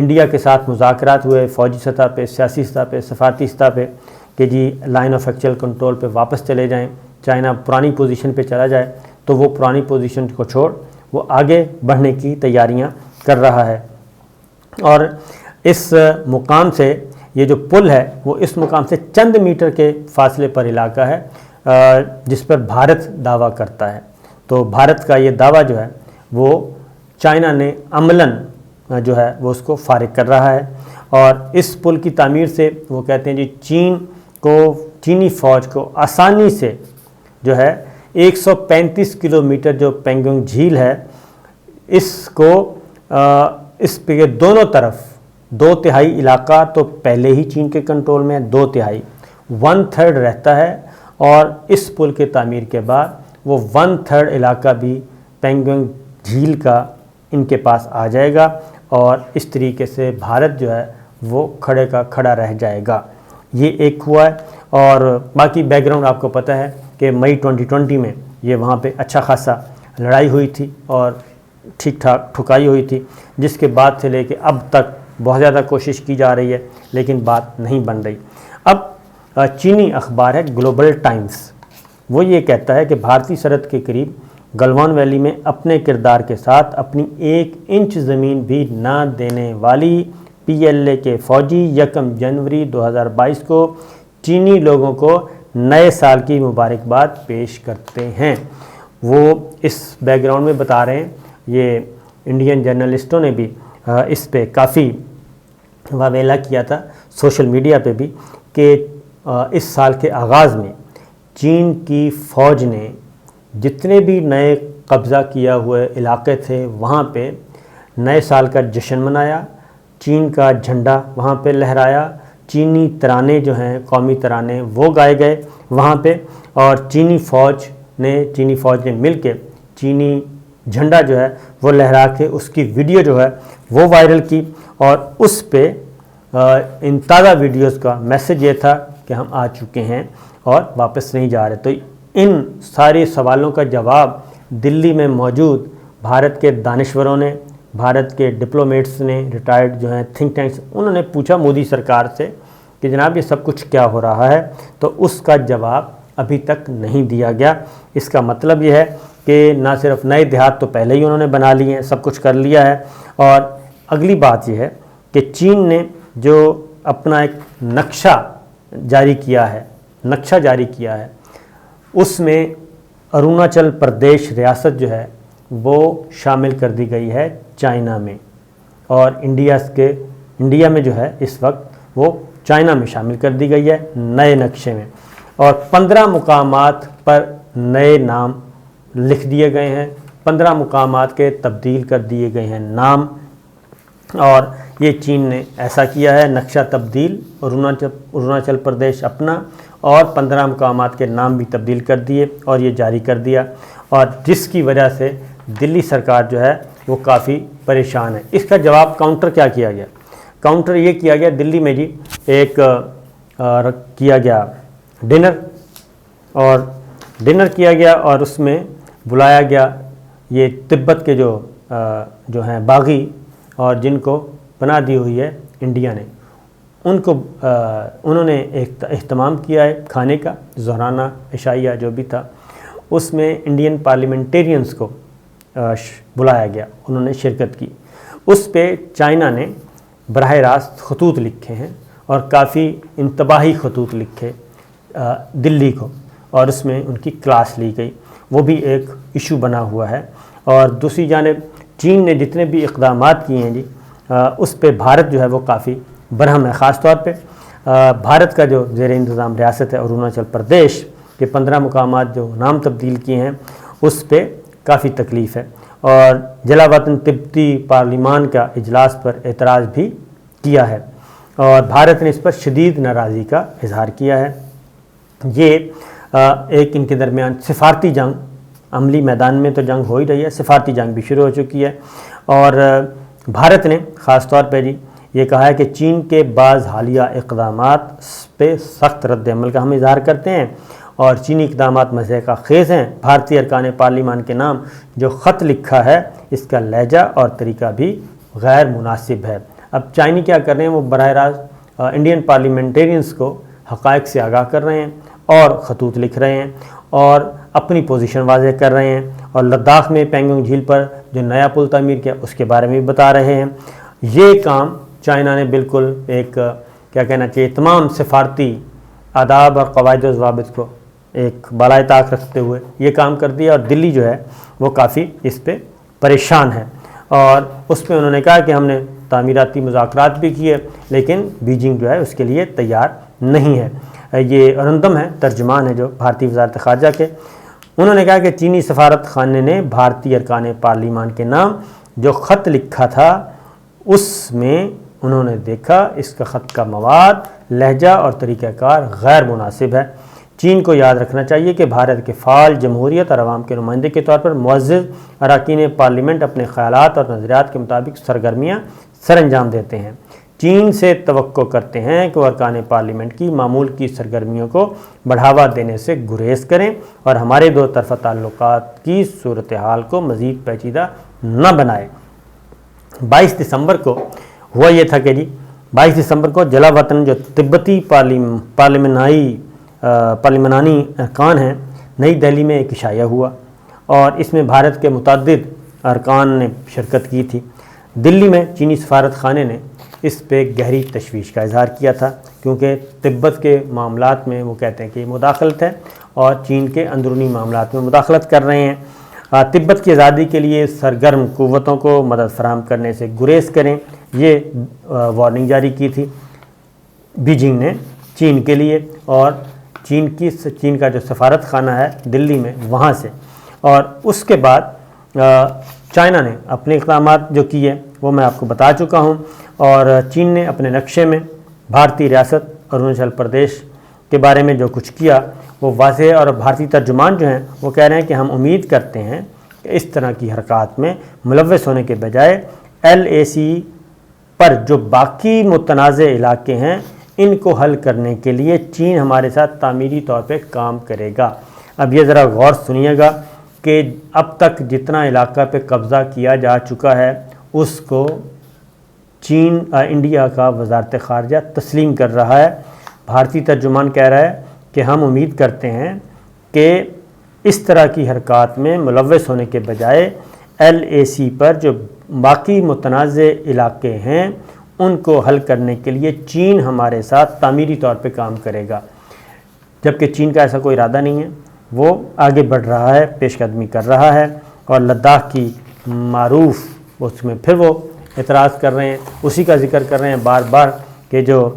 India کے ساتھ مذاکرات ہوئے فوجی سطح پہ، سیاسی سطح پہ، سفارتی سطح پہ کہ جی لائن آف ایکچوئل کنٹرول پہ واپس چلے جائیں، چائنا پرانی پوزیشن پہ چلا جائے، تو وہ پرانی پوزیشن کو چھوڑ وہ آگے بڑھنے کی تیاریاں کر رہا ہے۔ اور اس مقام سے یہ جو پل ہے وہ اس مقام سے چند میٹر کے فاصلے پر علاقہ ہے جس پر بھارت دعویٰ کرتا ہے۔ تو بھارت کا یہ دعویٰ جو ہے وہ چائنا نے عملاً جو ہے وہ اس کو فارغ کر رہا ہے، اور اس پل کی تعمیر سے وہ کہتے ہیں جی چینی فوج کو آسانی سے جو ہے 135 کلومیٹر جو پینگونگ جھیل ہے اس کو اس پہ دونوں طرف 2/3 علاقہ تو پہلے ہی چین کے کنٹرول میں 2/3 1/3 رہتا ہے، اور اس پل کے تعمیر کے بعد وہ 1/3 علاقہ بھی پینگونگ جھیل کا ان کے پاس آ جائے گا، اور اس طریقے سے بھارت جو ہے وہ کھڑے کا کھڑا رہ جائے گا۔ یہ ایک ہوا ہے، اور باقی بیک گراؤنڈ آپ کو پتہ ہے کہ مئی 2020 میں یہ وہاں پہ اچھا خاصا لڑائی ہوئی تھی اور ٹھیک ٹھاک ٹھکائی ہوئی تھی، جس کے بعد سے لے کے اب تک بہت زیادہ کوشش کی جا رہی ہے لیکن بات نہیں بن رہی۔ اب چینی اخبار ہے گلوبل ٹائمز، وہ یہ کہتا ہے کہ بھارتی سرحد کے قریب گلوان ویلی میں اپنے کردار کے ساتھ اپنی 1 انچ زمین بھی نہ دینے والی PLA کے فوجی 1 جنوری 2022 کو چینی لوگوں کو نئے سال کی مبارکباد پیش کرتے ہیں۔ وہ اس بیک گراؤنڈ میں بتا رہے ہیں، یہ انڈین جرنلسٹوں نے بھی اس پہ کافی واویلا کیا تھا سوشل میڈیا پہ بھی، کہ اس سال کے آغاز میں چین کی فوج نے جتنے بھی نئے قبضہ کیا ہوئے علاقے تھے وہاں پہ نئے سال کا جشن منایا، چین کا جھنڈا وہاں پہ لہرایا، چینی ترانے جو ہیں قومی ترانے وہ گائے گئے وہاں پہ، اور چینی فوج نے مل کے چینی جھنڈا جو ہے وہ لہرا کے اس کی ویڈیو جو ہے وہ وائرل کی، اور اس پہ ان تازہ ویڈیوز کا میسج یہ تھا کہ ہم آ چکے ہیں اور واپس نہیں جا رہے۔ تو ان سارے سوالوں کا جواب دلی میں موجود بھارت کے دانشوروں نے، بھارت کے ڈپلومیٹس نے، ریٹائرڈ جو ہیں تھنک ٹینکس، انہوں نے پوچھا مودی سرکار سے کہ جناب یہ سب کچھ کیا ہو رہا ہے، تو اس کا جواب ابھی تک نہیں دیا گیا۔ اس کا مطلب یہ ہے کہ نہ صرف نئے دیہات تو پہلے ہی انہوں نے بنا لیے ہیں، سب کچھ کر لیا ہے، اور اگلی بات یہ ہے کہ چین نے جو اپنا ایک نقشہ جاری کیا ہے اس میں اروناچل پردیش ریاست جو ہے وہ شامل کر دی گئی ہے چائنا میں، اور انڈیا میں جو ہے اس وقت وہ چائنا میں شامل کر دی گئی ہے نئے نقشے میں، اور 15 مقامات پر نئے نام لکھ دیے گئے ہیں، 15 مقامات کے تبدیل کر دیے گئے ہیں نام، اور یہ چین نے ایسا کیا ہے نقشہ تبدیل، اروناچل پردیش اپنا، اور 15 مقامات کے نام بھی تبدیل کر دیے اور یہ جاری کر دیا، اور جس کی وجہ سے دلی سرکار جو ہے وہ کافی پریشان ہے۔ اس کا جواب کاؤنٹر کیا کیا گیا؟ کاؤنٹر یہ کیا گیا دلی میں جی ایک کیا گیا ڈنر کیا گیا، اور اس میں بلایا گیا یہ تبت کے جو ہیں باغی اور جن کو پناہ دی ہوئی ہے انڈیا نے، انہوں نے ایک اہتمام کیا ہے کھانے کا، ظہرانہ عشائیہ جو بھی تھا اس میں انڈین پارلیمنٹیرینز کو بلایا گیا، انہوں نے شرکت کی۔ اس پہ چائنا نے براہ راست خطوط لکھے ہیں، اور کافی انتباہی خطوط لکھے دلی کو، اور اس میں ان کی کلاس لی گئی، وہ بھی ایک ایشو بنا ہوا ہے۔ اور دوسری جانب چین نے جتنے بھی اقدامات کیے ہیں جی اس پہ بھارت جو ہے وہ کافی برہم ہے، خاص طور پہ بھارت کا جو زیر انتظام ریاست ہے اروناچل پردیش کے 15 مقامات جو نام تبدیل کیے ہیں اس پہ کافی تکلیف ہے، اور جلا وطن تبتی پارلیمان کا اجلاس پر اعتراض بھی کیا ہے، اور بھارت نے اس پر شدید ناراضی کا اظہار کیا ہے۔ یہ ایک ان کے درمیان سفارتی جنگ، عملی میدان میں تو جنگ ہو ہی رہی ہے، سفارتی جنگ بھی شروع ہو چکی ہے، اور بھارت نے خاص طور پہ جی یہ کہا ہے کہ چین کے بعض حالیہ اقدامات پہ سخت رد عمل کا ہم اظہار کرتے ہیں، اور چینی اقدامات مضحکہ خیز ہیں۔ بھارتی ارکان پارلیمان کے نام جو خط لکھا ہے اس کا لہجہ اور طریقہ بھی غیر مناسب ہے۔ اب چائنی کیا کر رہے ہیں، وہ براہ راست انڈین پارلیمنٹیرینز کو حقائق سے آگاہ کر رہے ہیں اور خطوط لکھ رہے ہیں اور اپنی پوزیشن واضح کر رہے ہیں، اور لداخ میں پینگونگ جھیل پر جو نیا پل تعمیر کیا اس کے بارے میں بھی بتا رہے ہیں۔ یہ کام چائنا نے بالکل ایک کیا کہنا چاہیے تمام سفارتی آداب اور قواعد و ضوابط کو ایک بالائے طاق رکھتے ہوئے یہ کام کر دیا، اور دلی جو ہے وہ کافی اس پہ پریشان ہے، اور اس پہ انہوں نے کہا کہ ہم نے تعمیراتی مذاکرات بھی کیے لیکن بیجنگ جو ہے اس کے لیے تیار نہیں ہے۔ یہ ارندم ہے، ترجمان ہے جو بھارتی وزارت خارجہ کے، انہوں نے کہا کہ چینی سفارت خانے نے بھارتی ارکان پارلیمان کے نام جو خط لکھا تھا اس میں انہوں نے دیکھا اس کا خط کا مواد، لہجہ اور طریقہ کار غیر مناسب ہے۔ چین کو یاد رکھنا چاہیے کہ بھارت کے فعال جمہوریت اور عوام کے نمائندے کے طور پر معزز اراکین پارلیمنٹ اپنے خیالات اور نظریات کے مطابق سرگرمیاں سر انجام دیتے ہیں۔ چین سے توقع کرتے ہیں کہ وہ ارکان پارلیمنٹ کی معمول کی سرگرمیوں کو بڑھاوا دینے سے گریز کریں اور ہمارے دو طرفہ تعلقات کی صورتحال کو مزید پیچیدہ نہ بنائیں۔ 22 دسمبر کو ہوا یہ تھا کہ 22 دسمبر کو جلا وطن جو تبتی پارلیمانی ارکان ہیں، نئی دہلی میں ایک عشائیہ ہوا اور اس میں بھارت کے متعدد ارکان نے شرکت کی تھی۔ دلی میں چینی سفارت خانے نے اس پہ گہری تشویش کا اظہار کیا تھا کیونکہ تبت کے معاملات میں وہ کہتے ہیں کہ یہ مداخلت ہے اور چین کے اندرونی معاملات میں مداخلت کر رہے ہیں۔ تبت کی آزادی کے لیے سرگرم قوتوں کو مدد فراہم کرنے سے گریز کریں، یہ وارننگ جاری کی تھی بیجنگ نے چین کے لیے، اور چین کا جو سفارت خانہ ہے دلی میں وہاں سے، اور اس کے بعد چائنا نے اپنے اقدامات جو کیے وہ میں آپ کو بتا چکا ہوں، اور چین نے اپنے نقشے میں بھارتی ریاست اروناچل پردیش کے بارے میں جو کچھ کیا وہ واضح ہے، اور بھارتی ترجمان جو ہیں وہ کہہ رہے ہیں کہ ہم امید کرتے ہیں کہ اس طرح کی حرکات میں ملوث ہونے کے بجائے LAC پر جو باقی متنازع علاقے ہیں ان کو حل کرنے کے لیے چین ہمارے ساتھ تعمیری طور پہ کام کرے گا۔ اب یہ ذرا غور سنیے گا کہ اب تک جتنا علاقہ پہ قبضہ کیا جا چکا ہے اس کو انڈیا کا وزارت خارجہ تسلیم کر رہا ہے۔ بھارتی ترجمان کہہ رہا ہے کہ ہم امید کرتے ہیں کہ اس طرح کی حرکات میں ملوث ہونے کے بجائے LAC پر جو باقی متنازع علاقے ہیں ان کو حل کرنے کے لیے چین ہمارے ساتھ تعمیری طور پہ کام کرے گا، جبکہ چین کا ایسا کوئی ارادہ نہیں ہے، وہ آگے بڑھ رہا ہے، پیش قدمی کر رہا ہے، اور لداخ کی معروف اس میں پھر وہ اعتراض کر رہے ہیں، اسی کا ذکر کر رہے ہیں بار بار کہ جو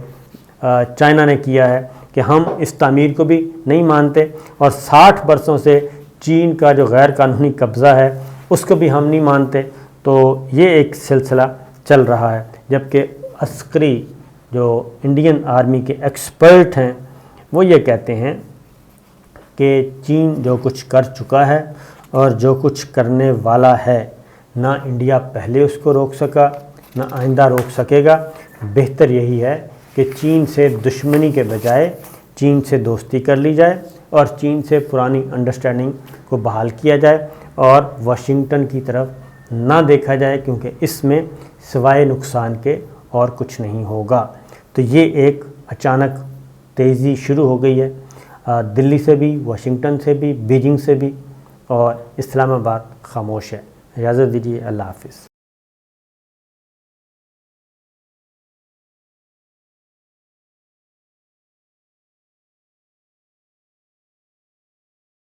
چائنا نے کیا ہے کہ ہم اس تعمیر کو بھی نہیں مانتے، اور 60 برسوں سے چین کا جو غیر قانونی قبضہ ہے اس کو بھی ہم نہیں مانتے۔ تو یہ ایک سلسلہ چل رہا ہے، جبکہ عسکری جو انڈین آرمی کے ایکسپرٹ ہیں وہ یہ کہتے ہیں کہ چین جو کچھ کر چکا ہے اور جو کچھ کرنے والا ہے، نہ انڈیا پہلے اس کو روک سکا نہ آئندہ روک سکے گا۔ بہتر یہی ہے کہ چین سے دشمنی کے بجائے چین سے دوستی کر لی جائے اور چین سے پرانی انڈرسٹینڈنگ کو بحال کیا جائے اور واشنگٹن کی طرف نہ دیکھا جائے، کیونکہ اس میں سوائے نقصان کے اور کچھ نہیں ہوگا۔ تو یہ ایک اچانک تیزی شروع ہو گئی ہے دلی سے بھی، واشنگٹن سے بھی، بیجنگ سے بھی، اور اسلام آباد خاموش ہے۔ اجازت دیجیے، اللہ حافظ۔